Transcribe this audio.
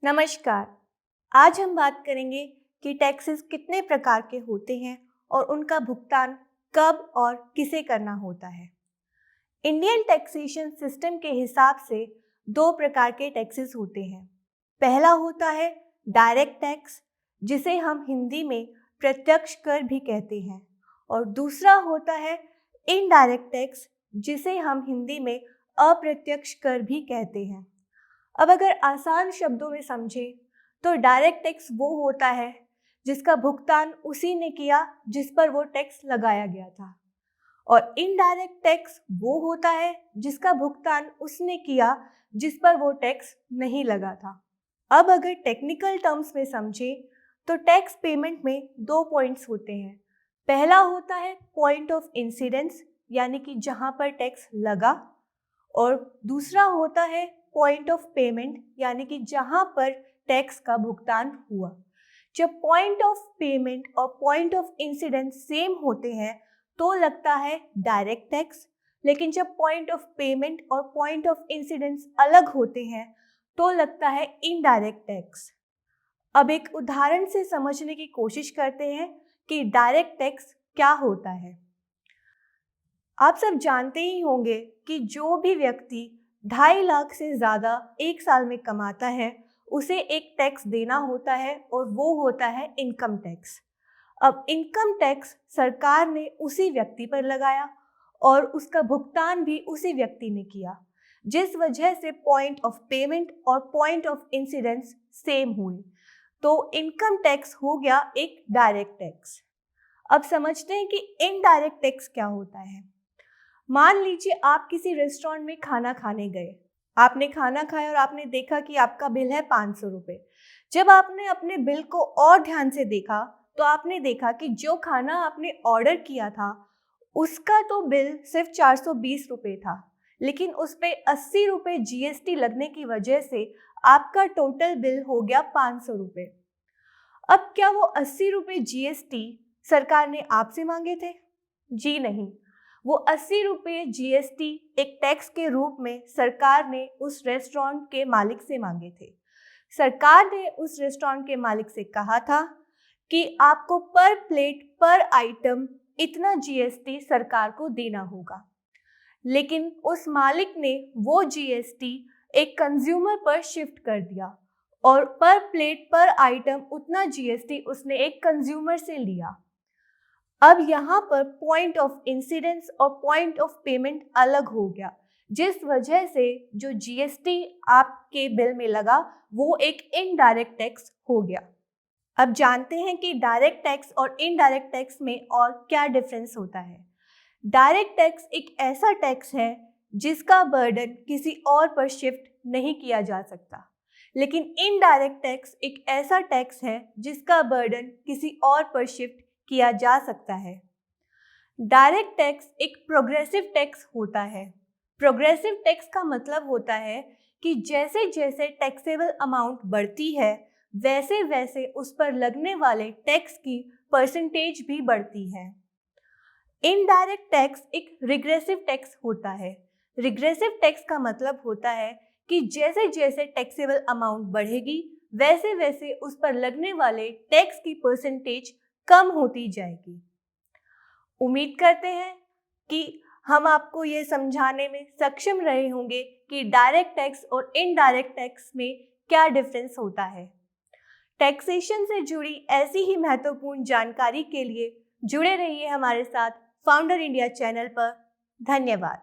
नमस्कार। आज हम बात करेंगे कि टैक्सेस कितने प्रकार के होते हैं और उनका भुगतान कब और किसे करना होता है। इंडियन टैक्सेशन सिस्टम के हिसाब से दो प्रकार के टैक्सेस होते हैं। पहला होता है डायरेक्ट टैक्स, जिसे हम हिंदी में प्रत्यक्ष कर भी कहते हैं, और दूसरा होता है इनडायरेक्ट टैक्स, जिसे हम हिंदी में अप्रत्यक्ष कर भी कहते हैं। अब अगर आसान शब्दों में समझें तो डायरेक्ट टैक्स वो होता है जिसका भुगतान उसी ने किया जिस पर वो टैक्स लगाया गया था, और इनडायरेक्ट टैक्स वो होता है जिसका भुगतान उसने किया जिस पर वो टैक्स नहीं लगा था। अब अगर टेक्निकल टर्म्स में समझें तो टैक्स पेमेंट में दो पॉइंट्स होते हैं। पहला होता है पॉइंट ऑफ इंसिडेंस, यानी कि जहाँ पर टैक्स लगा, और दूसरा होता है पॉइंट ऑफ पेमेंट, यानी कि जहां पर टैक्स का भुगतान हुआ। जब पॉइंट ऑफ पेमेंट और पॉइंट ऑफ इंसिडेंस सेम होते हैं तो लगता है डायरेक्ट टैक्स, लेकिन जब पॉइंट ऑफ पेमेंट और पॉइंट ऑफ इंसिडेंस अलग होते हैं तो लगता है इनडायरेक्ट टैक्स। अब एक उदाहरण से समझने की कोशिश करते हैं कि डायरेक्ट टैक्स क्या होता है। आप सब जानते ही होंगे कि जो भी व्यक्ति 2.5 लाख से ज़्यादा एक साल में कमाता है उसे एक टैक्स देना होता है, और वो होता है इनकम टैक्स। अब इनकम टैक्स सरकार ने उसी व्यक्ति पर लगाया और उसका भुगतान भी उसी व्यक्ति ने किया, जिस वजह से पॉइंट ऑफ पेमेंट और पॉइंट ऑफ इंसिडेंस सेम हुए, तो इनकम टैक्स हो गया एक डायरेक्ट टैक्स। अब समझते हैं कि इनडायरेक्ट टैक्स क्या होता है। मान लीजिए आप किसी रेस्टोरेंट में खाना खाने गए। आपने खाना खाया और आपने देखा कि आपका बिल है 500 रुपये। जब आपने अपने बिल को और ध्यान से देखा तो आपने देखा कि जो खाना आपने ऑर्डर किया था उसका तो बिल सिर्फ 420 रुपये था, लेकिन उस पर 80 रुपये GST लगने की वजह से आपका टोटल बिल हो गया 500 रुपये। अब क्या वो 80 रुपये GST सरकार ने आपसे मांगे थे? जी नहीं। वो 80 रुपये GST एक टैक्स के रूप में सरकार ने उस रेस्टोरेंट के मालिक से मांगे थे। सरकार ने उस रेस्टोरेंट के मालिक से कहा था कि आपको पर प्लेट पर आइटम इतना GST सरकार को देना होगा, लेकिन उस मालिक ने वो GST एक कंज्यूमर पर शिफ्ट कर दिया और पर प्लेट पर आइटम उतना GST उसने एक कंज्यूमर से लिया। अब यहाँ पर पॉइंट ऑफ इंसिडेंस और पॉइंट ऑफ पेमेंट अलग हो गया, जिस वजह से जो GST आपके बिल में लगा वो एक इनडायरेक्ट टैक्स हो गया। अब जानते हैं कि डायरेक्ट टैक्स और इनडायरेक्ट टैक्स में और क्या डिफरेंस होता है। डायरेक्ट टैक्स एक ऐसा टैक्स है जिसका बर्डन किसी और पर शिफ्ट नहीं किया जा सकता, लेकिन इनडायरेक्ट टैक्स एक ऐसा टैक्स है जिसका बर्डन किसी और पर शिफ्ट किया जा सकता है। डायरेक्ट टैक्स एक प्रोग्रेसिव टैक्स होता है। प्रोग्रेसिव टैक्स का मतलब होता है कि जैसे जैसे टैक्सेबल अमाउंट बढ़ती है वैसे वैसे उस पर लगने वाले टैक्स की परसेंटेज भी बढ़ती है। इनडायरेक्ट टैक्स एक रिग्रेसिव टैक्स होता है। रिग्रेसिव टैक्स का मतलब होता है कि जैसे जैसे टैक्सेबल अमाउंट बढ़ेगी वैसे वैसे उस पर लगने वाले टैक्स की परसेंटेज कम होती जाएगी। उम्मीद करते हैं कि हम आपको ये समझाने में सक्षम रहे होंगे कि डायरेक्ट टैक्स और इनडायरेक्ट टैक्स में क्या डिफरेंस होता है। टैक्सेशन से जुड़ी ऐसी ही महत्वपूर्ण जानकारी के लिए जुड़े रहिए हमारे साथ फाउंडर इंडिया चैनल पर। धन्यवाद।